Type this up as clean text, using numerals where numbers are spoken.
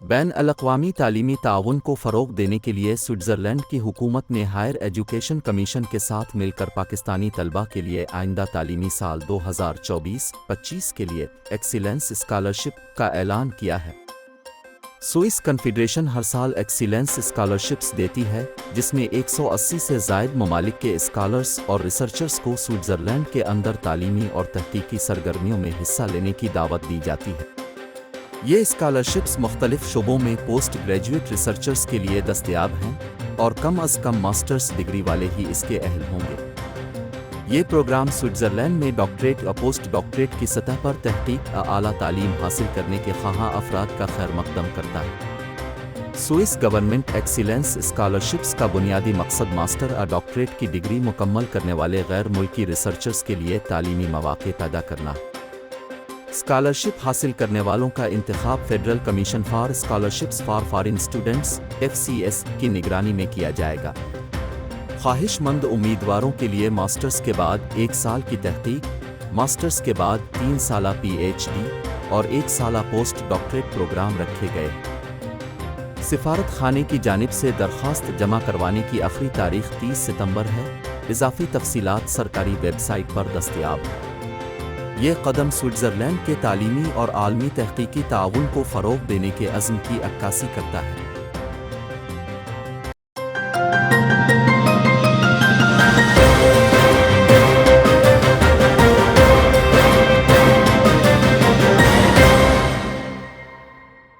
بین الاقوامی تعلیمی تعاون کو فروغ دینے کے لیے سوئٹزرلینڈ کی حکومت نے ہائر ایجوکیشن کمیشن کے ساتھ مل کر پاکستانی طلباء کے لیے آئندہ تعلیمی سال 2024-25 کے لیے ایکسیلنس اسکالرشپ کا اعلان کیا ہے۔ سوئس کنفیڈریشن ہر سال ایکسیلنس اسکالرشپس دیتی ہے، جس میں 180 سے زائد ممالک کے اسکالرز اور ریسرچرز کو سوئٹزرلینڈ کے اندر تعلیمی اور تحقیقی سرگرمیوں میں حصہ لینے کی دعوت دی جاتی ہے۔ یہ اسکالرشپس مختلف شعبوں میں پوسٹ گریجویٹ ریسرچرز کے لیے دستیاب ہیں، اور کم از کم ماسٹرز ڈگری والے ہی اس کے اہل ہوں گے۔ یہ پروگرام سوئٹزرلینڈ میں ڈاکٹریٹ اور پوسٹ ڈاکٹریٹ کی سطح پر تحقیق اور اعلیٰ تعلیم حاصل کرنے کے خواہاں افراد کا خیر مقدم کرتا ہے۔ سوئس گورنمنٹ ایکسیلنس اسکالرشپس کا بنیادی مقصد ماسٹر اور ڈاکٹریٹ کی ڈگری مکمل کرنے والے غیر ملکی ریسرچرز کے لیے تعلیمی مواقع پیدا کرنا ہے۔ اسکالرشپ حاصل کرنے والوں کا انتخاب federal commission for scholarships for foreign students (FCS) کی نگرانی میں کیا جائے گا۔ خواہش مند امیدواروں کے لیے ماسٹرز کے بعد 1 سال کی تحقیق، ماسٹرز کے بعد 3 سالہ PhD اور 1 سالہ پوسٹ ڈاکٹریٹ پروگرام رکھے گئے۔ سفارت خانے کی جانب سے درخواست جمع کروانے کی آخری تاریخ 30 ستمبر ہے۔ اضافی تفصیلات سرکاری ویب سائٹ پر دستیاب ہیں۔ یہ قدم سوئٹزرلینڈ کے تعلیمی اور عالمی تحقیقی تعاون کو فروغ دینے کے عزم کی عکاسی کرتا ہے۔